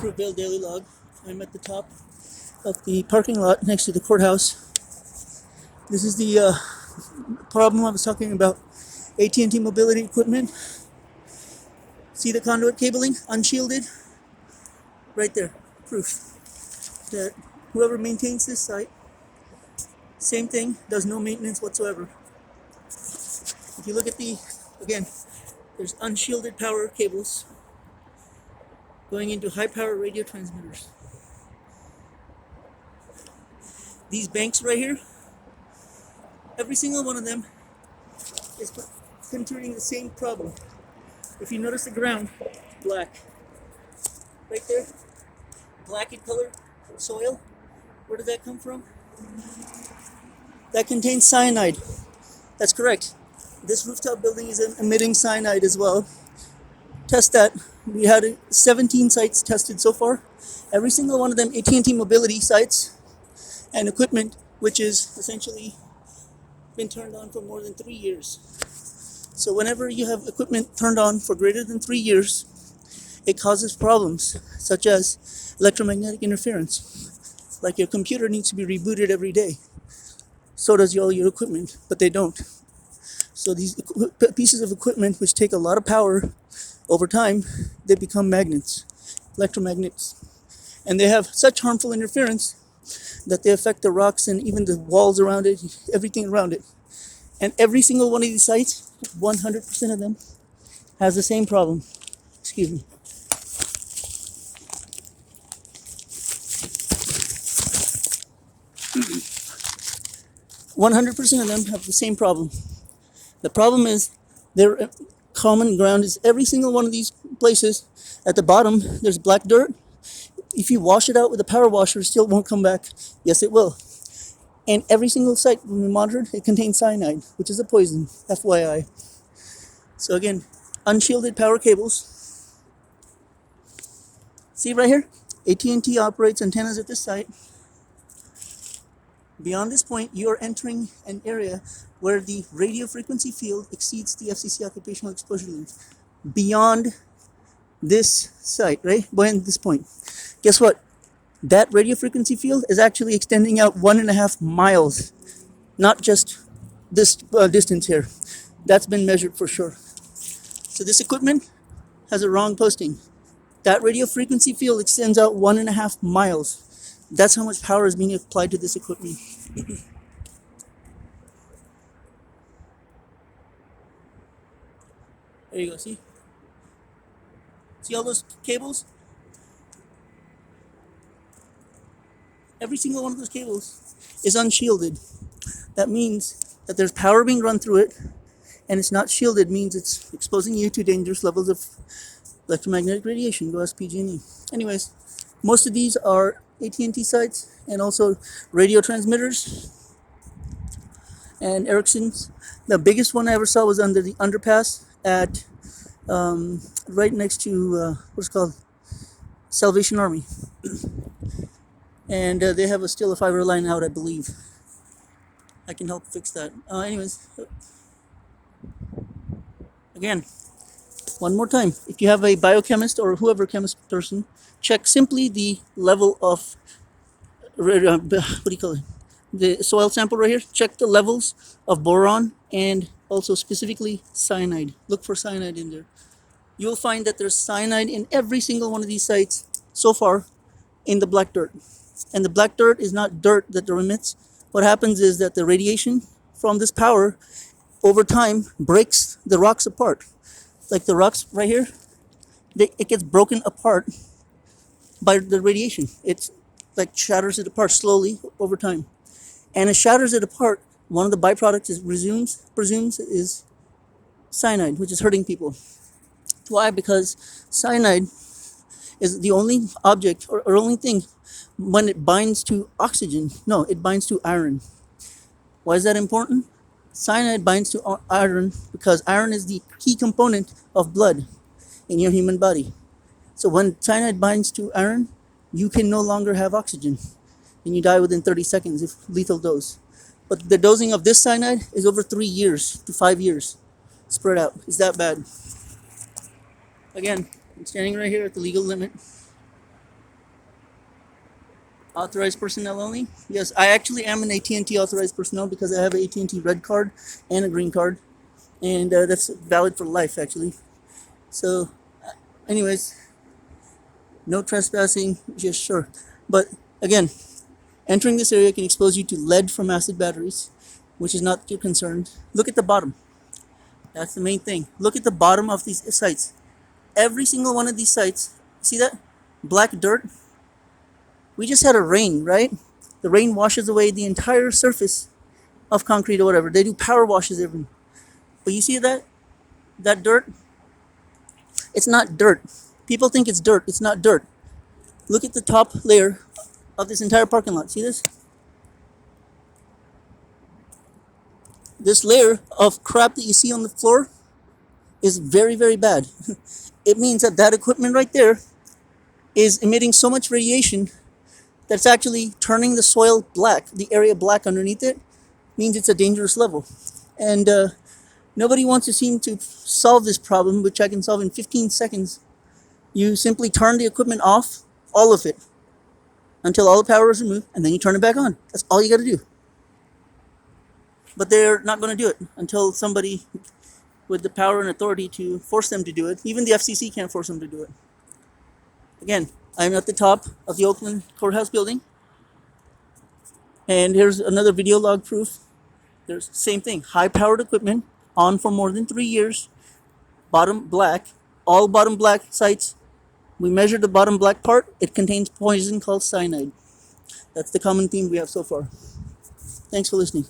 Fruitvale daily log. I'm at the top of the parking lot next to the courthouse. This is the problem I was talking about. AT&T mobility equipment. See the conduit cabling unshielded? Right there. Proof that whoever maintains this site, same thing, does no maintenance whatsoever. If you look at again, there's unshielded power cables going into high power radio transmitters. These banks right here, every single one of them is contributing the same problem. If you notice the ground, black. Right there, black in color, soil. Where did that come from? That contains cyanide. That's correct. This rooftop building is emitting cyanide as well. Test that. We had 17 sites tested so far. Every single one of them AT&T mobility sites and equipment, which is essentially been turned on for more than 3 years. So whenever you have equipment turned on for greater than 3 years, it causes problems such as electromagnetic interference. Like your computer needs to be rebooted every day. So does all your equipment, but they don't. So these pieces of equipment which take a lot of power over time, they become magnets, electromagnets. And they have such harmful interference that they affect the rocks and even the walls around it, everything around it. And every single one of these sites, 100% of them, has the same problem. Excuse me. Mm-hmm. 100% of them have the same problem. The problem is their common ground is every single one of these places. At the bottom, there's black dirt. If you wash it out with a power washer, it still won't come back. Yes, it will. And every single site when we monitored, it contains cyanide, which is a poison, FYI. So again, unshielded power cables. See right here? AT&T operates antennas at this site. Beyond this point, you are entering an area where the radio frequency field exceeds the FCC occupational exposure limit. Beyond this site, right? Beyond this point. Guess what? That radio frequency field is actually extending out 1.5 miles, not just this distance here. That's been measured for sure. So this equipment has a wrong posting. That radio frequency field extends out 1.5 miles. That's how much power is being applied to this equipment. There you go, see? See all those cables? Every single one of those cables is unshielded. That means that there's power being run through it, and it's not shielded, means it's exposing you to dangerous levels of electromagnetic radiation. Go ask PG&E. Anyways, most of these are AT&T sites and also radio transmitters and Ericsson's. The biggest one I ever saw was under the underpass at right next to what's it called, Salvation Army. And they have still a fiber line out, I believe. I can help fix that. Anyways, again, one more time. If you have a biochemist or whoever chemist person, check simply the level of, what do you call it? The soil sample right here. Check the levels of boron and also specifically cyanide. Look for cyanide in there. You'll find that there's cyanide in every single one of these sites so far in the black dirt. And the black dirt is not dirt that emits. What happens is that the radiation from this power over time breaks the rocks apart. Like the rocks right here, it gets broken apart by the radiation. It's like shatters it apart slowly over time. And it shatters it apart. One of the byproducts presumes is cyanide, which is hurting people. Why? Because cyanide is the only object or only thing when it binds to oxygen. No, it binds to iron. Why is that important? Cyanide binds to iron because iron is the key component of blood in your human body. So when cyanide binds to iron, you can no longer have oxygen and you die within 30 seconds if lethal dose. But the dosing of this cyanide is over 3 years to 5 years spread out. It's that bad. Again, I'm standing right here at the legal limit. Authorized personnel only? Yes, I actually am an AT&T authorized personnel because I have an AT&T red card and a green card, and that's valid for life actually. So, anyways, no trespassing, just sure. But again, entering this area can expose you to lead from acid batteries, which is not your concern. Look at the bottom. That's the main thing. Look at the bottom of these sites. Every single one of these sites, see that? Black dirt. We just had a rain, right? The rain washes away the entire surface of concrete or whatever. They do power washes every. But you see that? That dirt? It's not dirt. People think it's dirt. It's not dirt. Look at the top layer of this entire parking lot. See this? This layer of crap that you see on the floor is very, very bad. It means that that equipment right there is emitting so much radiation that's actually turning the soil black, the area black underneath it, means it's a dangerous level. And nobody wants to seem to solve this problem, which I can solve in 15 seconds. You simply turn the equipment off, all of it, until all the power is removed, and then you turn it back on. That's all you got to do. But they're not going to do it until somebody with the power and authority to force them to do it. Even the FCC can't force them to do it. Again, I'm at the top of the Oakland Courthouse building, and here's another video log proof. There's the same thing, high-powered equipment on for more than 3 years, bottom black, all bottom black sites. We measured the bottom black part. It contains poison called cyanide. That's the common theme we have so far. Thanks for listening.